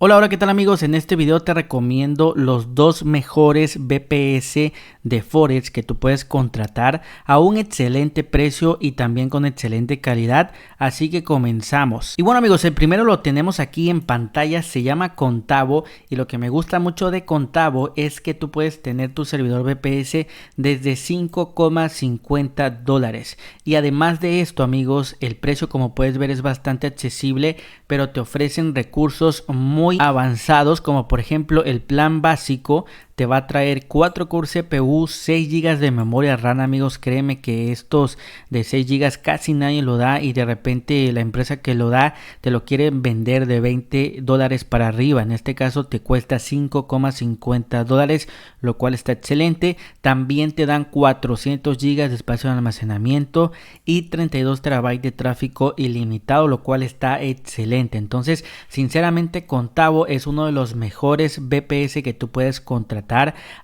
Hola, ¿qué tal amigos? En este video te recomiendo los dos mejores VPS de Forex que tú puedes contratar a un excelente precio y también con excelente calidad, así que comenzamos. Y bueno amigos, el primero lo tenemos aquí en pantalla, se llama Contavo, y lo que me gusta mucho de Contavo es que tú puedes tener tu servidor VPS desde $5,50. Y además de esto amigos, el precio como puedes ver es bastante accesible, pero te ofrecen recursos muy avanzados, como por ejemplo el plan básico te va a traer 4 core CPU, 6 GB de memoria RAM. Amigos, créeme que estos de 6 GB casi nadie lo da, y de repente la empresa que lo da te lo quiere vender de $20 para arriba. En este caso te cuesta $5,50, lo cual está excelente. También te dan 400 GB de espacio de almacenamiento y 32 TB de tráfico ilimitado, lo cual está excelente. Entonces, sinceramente, Contavo es uno de los mejores VPS que tú puedes contratar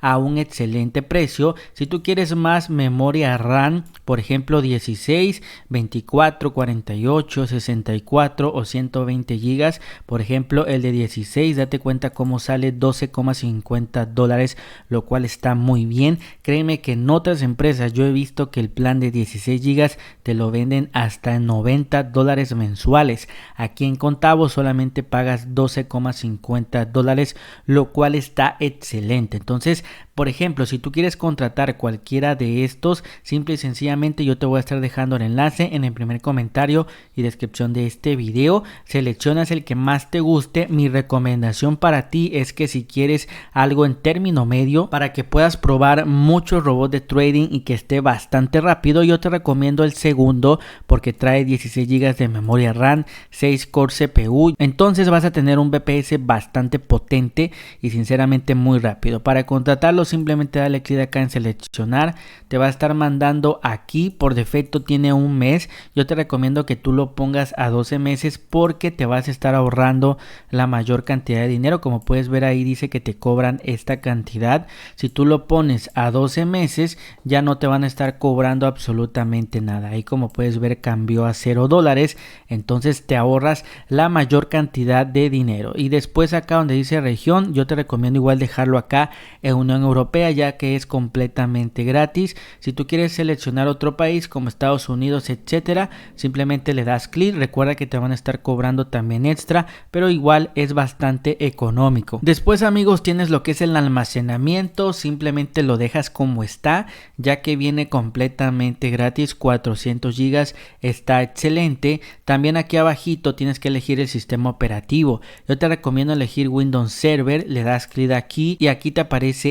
a un excelente precio. Si tú quieres más memoria RAM, por ejemplo 16, 24, 48, 64 o 120 gigas, por ejemplo el de 16, date cuenta cómo sale $12,50, lo cual está muy bien. Créeme que en otras empresas yo he visto que el plan de 16 gigas te lo venden hasta en $90 mensuales. Aquí en Contavo solamente pagas $12,50, lo cual está excelente. Entonces, por ejemplo, si tú quieres contratar cualquiera de estos, simple y sencillamente yo te voy a estar dejando el enlace en el primer comentario y descripción de este video. Seleccionas el que más te guste. Mi recomendación para ti es que si quieres algo en término medio para que puedas probar muchos robots de trading y que esté bastante rápido, yo te recomiendo el segundo porque trae 16 GB de memoria RAM, 6 core CPU. Entonces vas a tener un VPS bastante potente y sinceramente muy rápido. Para contratarlo simplemente dale clic acá en seleccionar, te va a estar mandando aquí, por defecto tiene un mes. Yo te recomiendo que tú lo pongas a 12 meses porque te vas a estar ahorrando la mayor cantidad de dinero. Como puedes ver ahí dice que te cobran esta cantidad. Si tú lo pones a 12 meses ya no te van a estar cobrando absolutamente nada. Ahí como puedes ver cambió a $0, entonces te ahorras la mayor cantidad de dinero. Y después acá donde dice región, yo te recomiendo igual dejarlo acá en Unión Europea, ya que es completamente gratis. Si tú quieres seleccionar otro país como Estados Unidos, etcétera, simplemente le das clic. Recuerda que te van a estar cobrando también extra, pero igual es bastante económico. Después amigos tienes lo que es el almacenamiento, simplemente lo dejas como está, ya que viene completamente gratis, 400 gigas, está excelente. También aquí abajito tienes que elegir el sistema operativo. Yo te recomiendo elegir Windows Server, le das clic aquí y aquí te aparece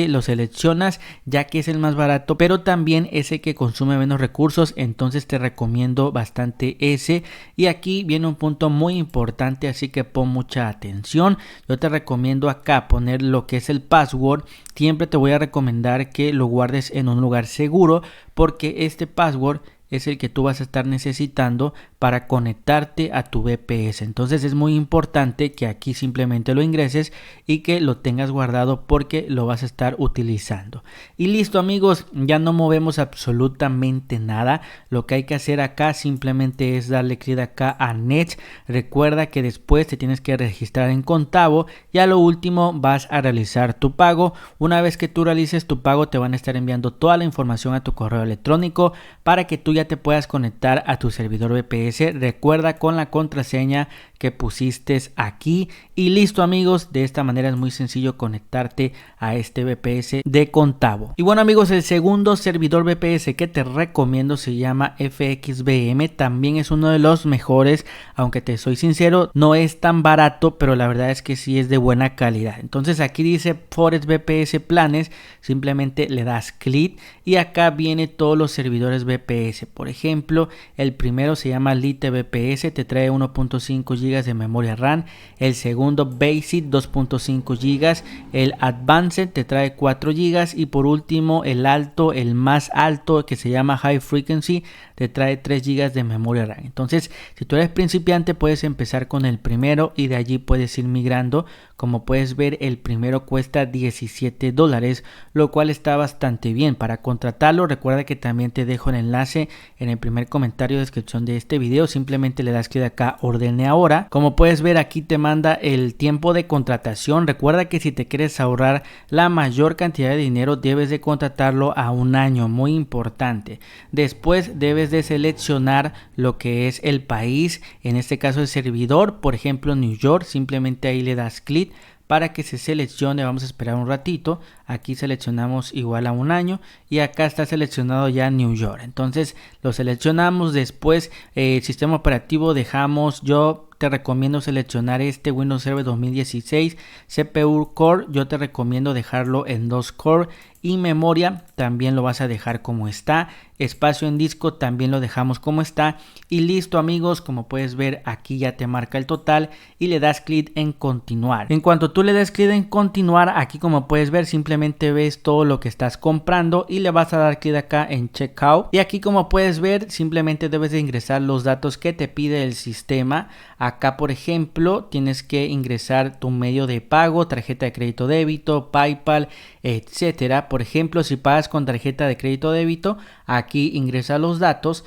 lo seleccionas ya que es el más barato, pero también ese que consume menos recursos, entonces te recomiendo bastante ese. Y aquí viene un punto muy importante, así que pon mucha atención. Yo te recomiendo acá poner lo que es el password. Siempre te voy a recomendar que lo guardes en un lugar seguro porque este password es el que tú vas a estar necesitando para conectarte a tu VPS. Entonces es muy importante que aquí simplemente lo ingreses y que lo tengas guardado porque lo vas a estar utilizando. Y listo amigos, ya no movemos absolutamente nada. Lo que hay que hacer acá simplemente es darle clic acá a Next. Recuerda que después te tienes que registrar en Contavo y a lo último vas a realizar tu pago. Una vez que tú realices tu pago te van a estar enviando toda la información a tu correo electrónico para que tú ya te puedas conectar a tu servidor VPS. Recuerda con la contraseña que pusiste aquí y listo amigos. De esta manera es muy sencillo conectarte a este VPS de Contavo. Y bueno amigos, el segundo servidor VPS que te recomiendo se llama FXVM. También es uno de los mejores, aunque te soy sincero no es tan barato, pero la verdad es que sí es de buena calidad. Entonces aquí dice Forex VPS planes, simplemente le das clic y acá viene todos los servidores VPS. Por ejemplo, el primero se llama Lite VPS, te trae 1.5 GB de memoria RAM. El segundo Basic 2.5 GB. El Advanced te trae 4 GB. Y por último el alto, el más alto, que se llama High Frequency, te trae 3 GB de memoria RAM. Entonces si tú eres principiante puedes empezar con el primero y de allí puedes ir migrando. Como puedes ver el primero cuesta $17, lo cual está bastante bien. Para contratarlo recuerda que también te dejo el enlace en el primer comentario de descripción de este video, simplemente le das clic acá, ordene ahora. Como puedes ver, aquí te manda el tiempo de contratación. Recuerda que si te quieres ahorrar la mayor cantidad de dinero, debes de contratarlo a un año, muy importante. Después debes de seleccionar lo que es el país, en este caso el servidor, por ejemplo New York, simplemente ahí le das clic para que se seleccione. Vamos a esperar un ratito. Aquí seleccionamos igual a un año y acá está seleccionado ya New York. Entonces lo seleccionamos. Después sistema operativo dejamos, yo te recomiendo seleccionar este Windows Server 2016. CPU Core, yo te recomiendo dejarlo en 2 Core. Y memoria también lo vas a dejar como está. Espacio en disco también lo dejamos como está. Y listo, amigos, como puedes ver, aquí ya te marca el total y le das clic en continuar. En cuanto tú le des clic en continuar, aquí como puedes ver, simplemente ves todo lo que estás comprando y le vas a dar clic acá en checkout. Y aquí como puedes ver, simplemente debes de ingresar los datos que te pide el sistema. Acá, por ejemplo, tienes que ingresar tu medio de pago, tarjeta de crédito débito, PayPal, etcétera. Por ejemplo, si pagas con tarjeta de crédito débito, aquí ingresa los datos.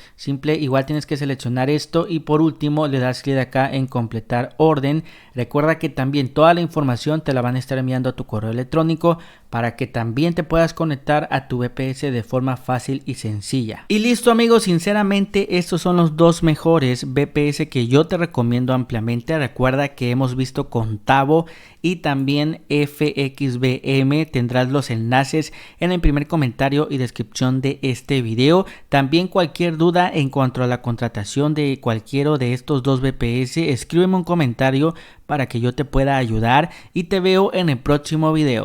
Igual tienes que seleccionar esto y por último le das clic acá en completar orden. Recuerda que también toda la información te la van a estar enviando a tu correo electrónico para que también te puedas conectar a tu VPS de forma fácil y sencilla. Y listo, amigos, sinceramente estos son los dos mejores VPS que yo te recomiendo ampliamente. Recuerda que hemos visto con Tavo y también FXVM. Tendrás los enlaces en el primer comentario y descripción de este video. También cualquier duda en cuanto a la contratación de cualquiera de estos dos VPS, escríbeme un comentario para que yo te pueda ayudar y te veo en el próximo video.